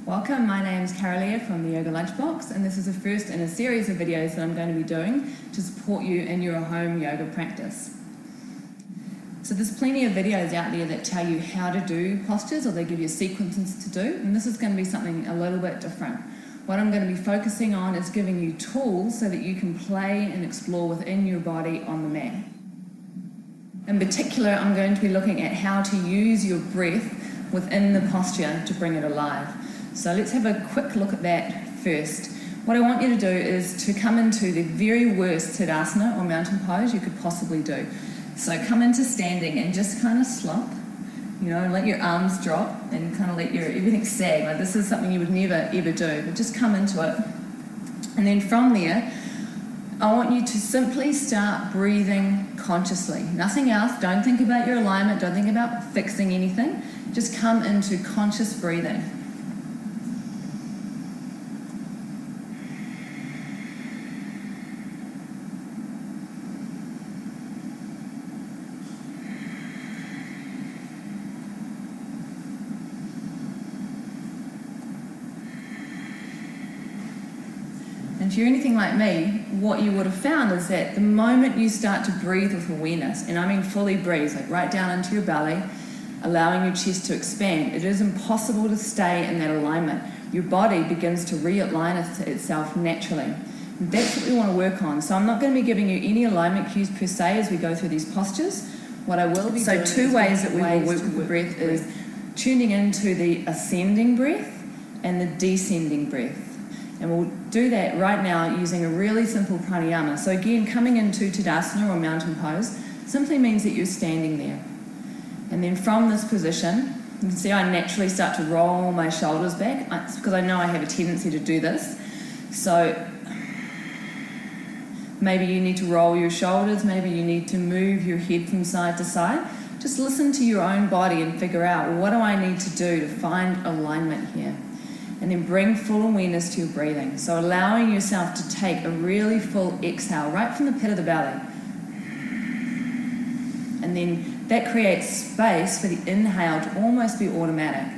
Welcome, my name is Leah from the Yoga Lunchbox, and this is the first in a series of videos that I'm going to be doing to support you in your home yoga practice. So there's plenty of videos out there that tell you how to do postures, or they give you sequences to do, and this is going to be something a little bit different. What I'm going to be focusing on is giving you tools so that you can play and explore within your body on the mat. In particular, I'm going to be looking at how to use your breath within the posture to bring it alive. So let's have a quick look at that first. What I want you to do is to come into the very worst Tadasana or mountain pose you could possibly do. So come into standing and just kind of slump, let your arms drop and kind of let everything sag. Like this is something you would never ever do, but just come into it. And then from there, I want you to simply start breathing consciously. Nothing else. Don't think about your alignment. Don't think about fixing anything. Just come into conscious breathing. And if you're anything like me, what you would have found is that the moment you start to breathe with awareness, and I mean fully breathe, like right down into your belly, allowing your chest to expand, it is impossible to stay in that alignment. Your body begins to realign itself naturally. And that's what we want to work on. So I'm not going to be giving you any alignment cues per se as we go through these postures. What I will be doing, two ways that we will work with the breath is tuning into the ascending breath and the descending breath. And we'll do that right now using a really simple pranayama. So again, coming into Tadasana or mountain pose simply means that you're standing there. And then from this position, you can see I naturally start to roll my shoulders back. It's because I know I have a tendency to do this. So maybe you need to roll your shoulders, maybe you need to move your head from side to side. Just listen to your own body and figure out, well, what do I need to do to find alignment here? And then bring full awareness to your breathing. So allowing yourself to take a really full exhale right from the pit of the belly. And then that creates space for the inhale to almost be automatic.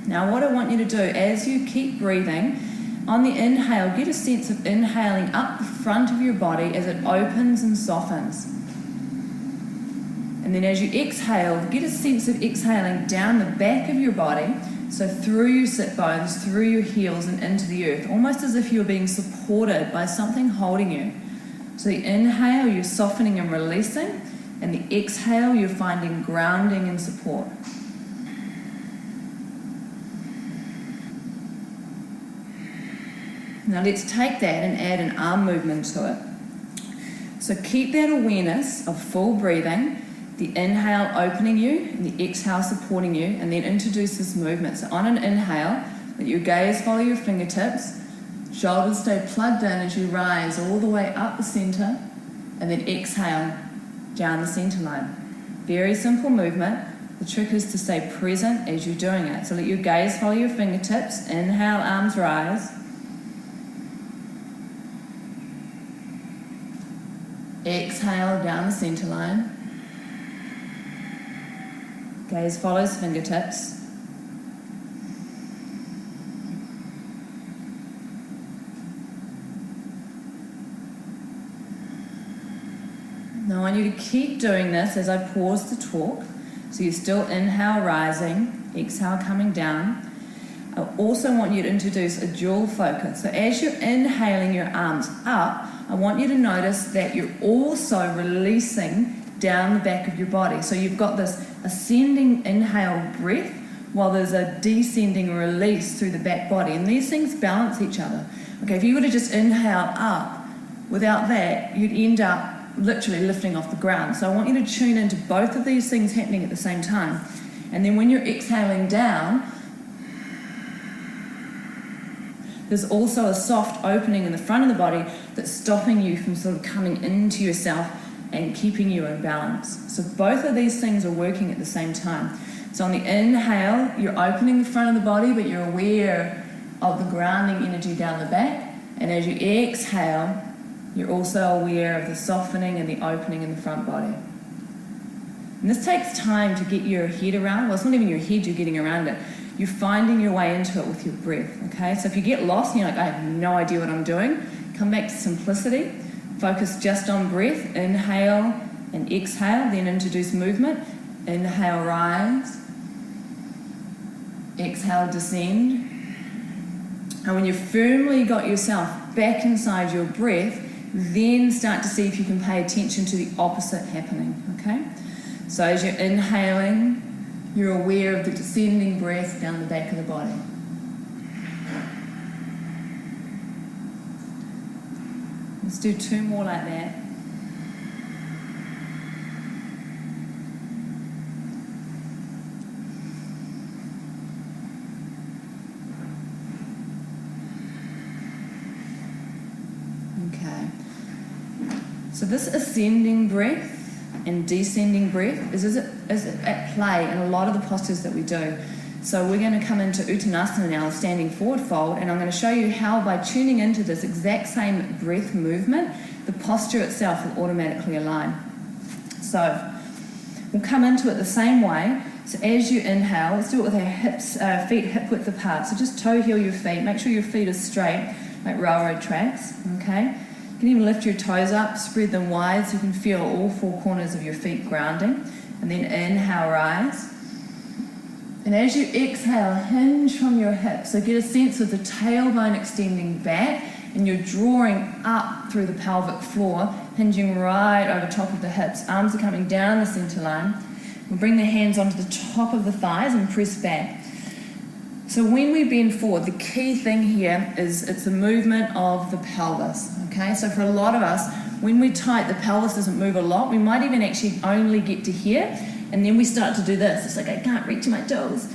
Now what I want you to do as you keep breathing, on the inhale, get a sense of inhaling up the front of your body as it opens and softens. And then as you exhale, get a sense of exhaling down the back of your body, so through your sit bones, through your heels and into the earth, almost as if you're being supported by something holding you. So the inhale, you're softening and releasing, and the exhale, you're finding grounding and support. Now let's take that and add an arm movement to it. So keep that awareness of full breathing, the inhale opening you and the exhale supporting you, and then introduce this movement. So on an inhale, let your gaze follow your fingertips, shoulders stay plugged in as you rise all the way up the center, and then exhale down the center line. Very simple movement. The trick is to stay present as you're doing it. So let your gaze follow your fingertips, inhale, arms rise. Exhale down the center line. Gaze follows fingertips. Now I want you to keep doing this as I pause to talk. So you still inhale rising, exhale coming down. I also want you to introduce a dual focus. So as you're inhaling your arms up, I want you to notice that you're also releasing down the back of your body. So you've got this ascending inhale breath while there's a descending release through the back body. And these things balance each other. Okay, if you were to just inhale up, without that, you'd end up literally lifting off the ground. So I want you to tune into both of these things happening at the same time. And then when you're exhaling down, there's also a soft opening in the front of the body that's stopping you from sort of coming into yourself and keeping you in balance. So both of these things are working at the same time. So on the inhale, you're opening the front of the body, but you're aware of the grounding energy down the back. And as you exhale, you're also aware of the softening and the opening in the front body. And this takes time to get your head around. Well, it's not even your head, you're getting around it. You're finding your way into it with your breath, okay? So if you get lost and you're like, I have no idea what I'm doing, come back to simplicity. Focus just on breath. Inhale and exhale, then introduce movement. Inhale, rise. Exhale, descend. And when you've firmly got yourself back inside your breath, then start to see if you can pay attention to the opposite happening, okay? So as you're inhaling, you're aware of the descending breath down the back of the body. Let's do 2 more like that. Okay. So this ascending breath and descending breath is at play in a lot of the postures that we do. So we're going to come into Uttanasana now, standing forward fold, and I'm going to show you how by tuning into this exact same breath movement, the posture itself will automatically align. So we'll come into it the same way. So as you inhale, let's do it with our hips, feet hip width apart. So just toe heel your feet, make sure your feet are straight, like railroad tracks, okay? You can even lift your toes up, spread them wide so you can feel all 4 corners of your feet grounding. And then inhale, rise. And as you exhale, hinge from your hips. So get a sense of the tailbone extending back and you're drawing up through the pelvic floor, hinging right over top of the hips. Arms are coming down the center line. We'll bring the hands onto the top of the thighs and press back. So when we bend forward, the key thing here is it's the movement of the pelvis, okay? So for a lot of us, when we're tight, the pelvis doesn't move a lot. We might even actually only get to here, and then we start to do this. It's like, I can't reach my toes.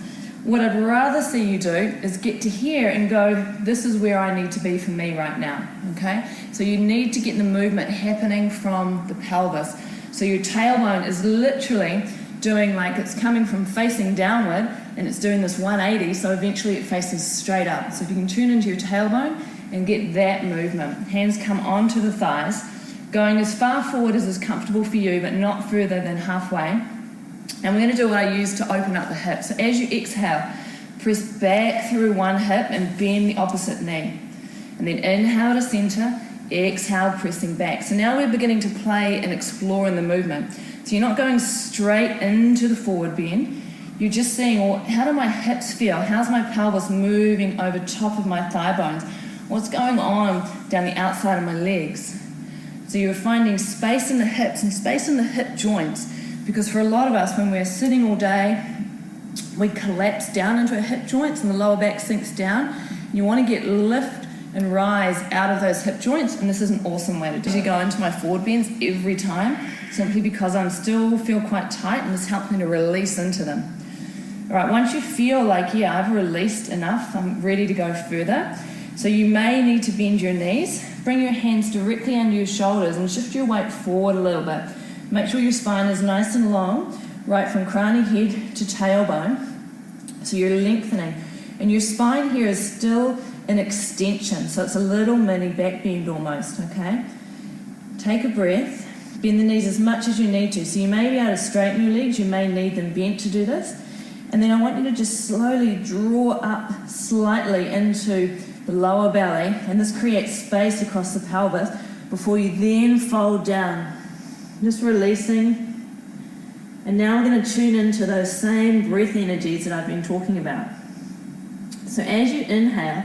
What I'd rather see you do is get to here and go, this is where I need to be for me right now, okay? So you need to get the movement happening from the pelvis. So your tailbone is literally doing like it's coming from facing downward and it's doing this 180, so eventually it faces straight up. So if you can tune into your tailbone and get that movement. Hands come onto the thighs, going as far forward as is comfortable for you, but not further than halfway. And we're going to do what I use to open up the hips. So as you exhale, press back through one hip and bend the opposite knee. And then inhale to center, exhale, pressing back. So now we're beginning to play and explore in the movement. So you're not going straight into the forward bend. You're just seeing, well, how do my hips feel? How's my pelvis moving over top of my thigh bones? What's going on down the outside of my legs? So you're finding space in the hips and space in the hip joints. Because for a lot of us, when we're sitting all day, we collapse down into our hip joints and the lower back sinks down. You want to get lift and rise out of those hip joints, and this is an awesome way to do it. I go into my forward bends every time, simply because I still feel quite tight, and this helps me to release into them. All right, once you feel like, yeah, I've released enough, I'm ready to go further. So you may need to bend your knees, bring your hands directly under your shoulders and shift your weight forward a little bit. Make sure your spine is nice and long, right from crowny head to tailbone. So you're lengthening. And your spine here is still an extension, so it's a little mini back bend almost, okay? Take a breath, bend the knees as much as you need to. So you may be able to straighten your legs, you may need them bent to do this. And then I want you to just slowly draw up slightly into the lower belly, and this creates space across the pelvis before you then fold down. Just releasing. And now we're going to tune into those same breath energies that I've been talking about. So as you inhale,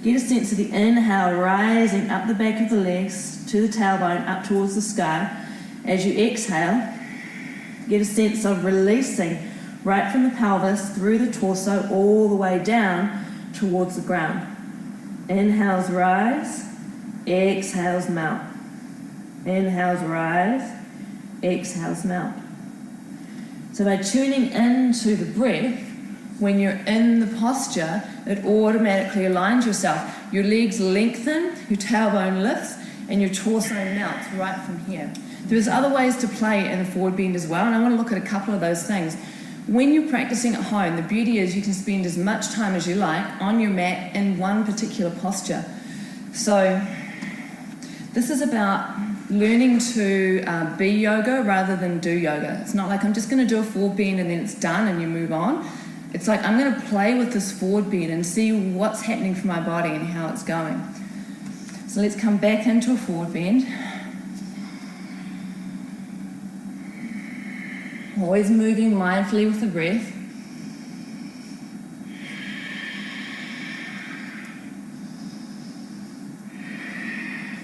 get a sense of the inhale rising up the back of the legs to the tailbone, up towards the sky. As you exhale, get a sense of releasing right from the pelvis through the torso all the way down towards the ground. Inhales rise, exhales melt. Inhales rise, exhales melt. So by tuning into the breath, when you're in the posture, it automatically aligns yourself. Your legs lengthen, your tailbone lifts, and your torso melts right from here. There's other ways to play in a forward bend as well, and I want to look at a couple of those things. When you're practicing at home, the beauty is you can spend as much time as you like on your mat in one particular posture. So this is about learning to be yoga rather than do yoga. It's not like I'm just going to do a forward bend and then it's done and you move on. It's like I'm going to play with this forward bend and see what's happening for my body and how it's going. So let's come back into a forward bend. Always moving mindfully with the breath.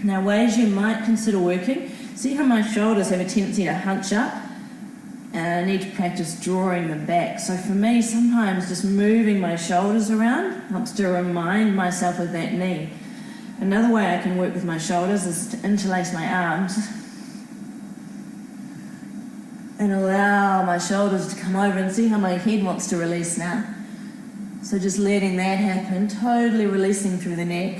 Now, ways you might consider working, see how my shoulders have a tendency to hunch up, and I need to practice drawing them back. So for me, sometimes just moving my shoulders around helps to remind myself of that knee. Another way I can work with my shoulders is to interlace my arms and allow my shoulders to come over, and see how my head wants to release now. So just letting that happen, totally releasing through the neck.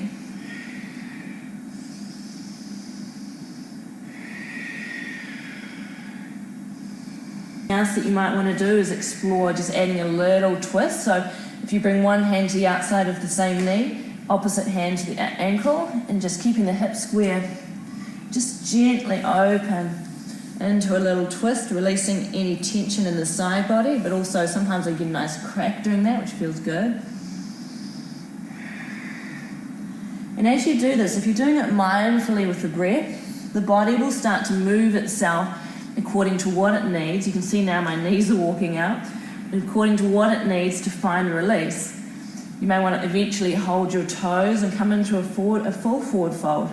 Else that you might want to do is explore just adding a little twist. So if you bring one hand to the outside of the same knee, opposite hand to the ankle, and just keeping the hip square, just gently open into a little twist, releasing any tension in the side body, but also sometimes I get a nice crack doing that, which feels good. And as you do this, if you're doing it mindfully with the breath, the body will start to move itself according to what it needs. You can see now my knees are walking out, according to what it needs to find a release. You may want to eventually hold your toes and come into a full forward fold.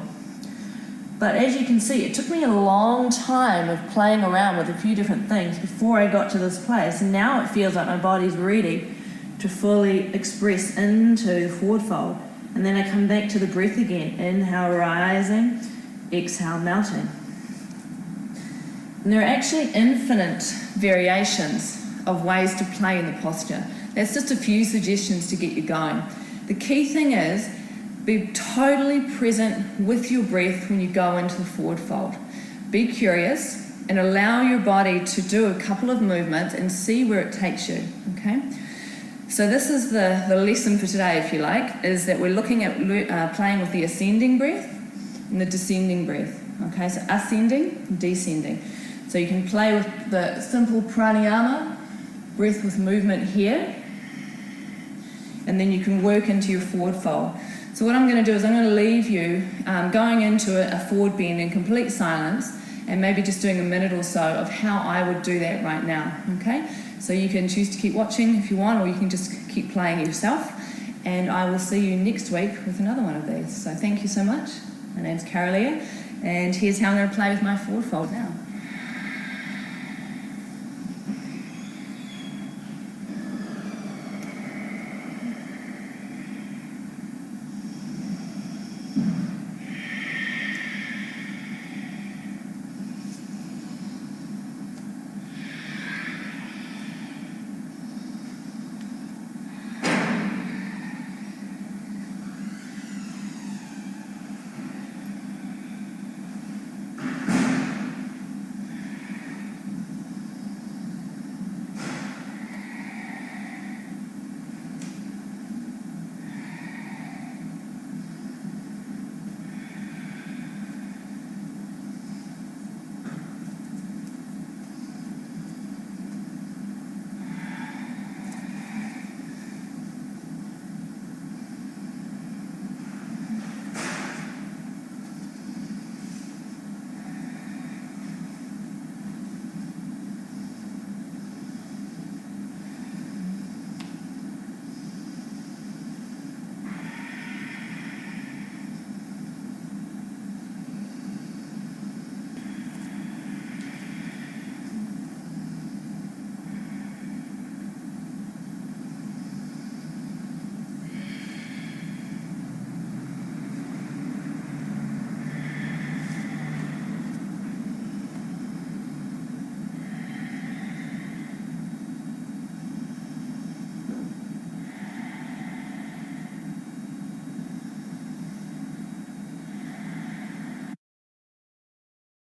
But as you can see, it took me a long time of playing around with a few different things before I got to this place. And now it feels like my body's ready to fully express into the forward fold. And then I come back to the breath again. Inhale, rising. Exhale, melting. And there are actually infinite variations of ways to play in the posture. That's just a few suggestions to get you going. The key thing is be totally present with your breath when you go into the forward fold. Be curious and allow your body to do a couple of movements and see where it takes you, okay? So this is the lesson for today, if you like, is that we're looking at playing with the ascending breath and the descending breath, okay? So ascending, descending. So you can play with the simple pranayama, breath with movement here, and then you can work into your forward fold. So what I'm going to do is I'm going to leave you going into a forward bend in complete silence, and maybe just doing a minute or so of how I would do that right now, okay? So you can choose to keep watching if you want, or you can just keep playing yourself, and I will see you next week with another one of these. So thank you so much. My name's Leah, and here's how I'm going to play with my forward fold now.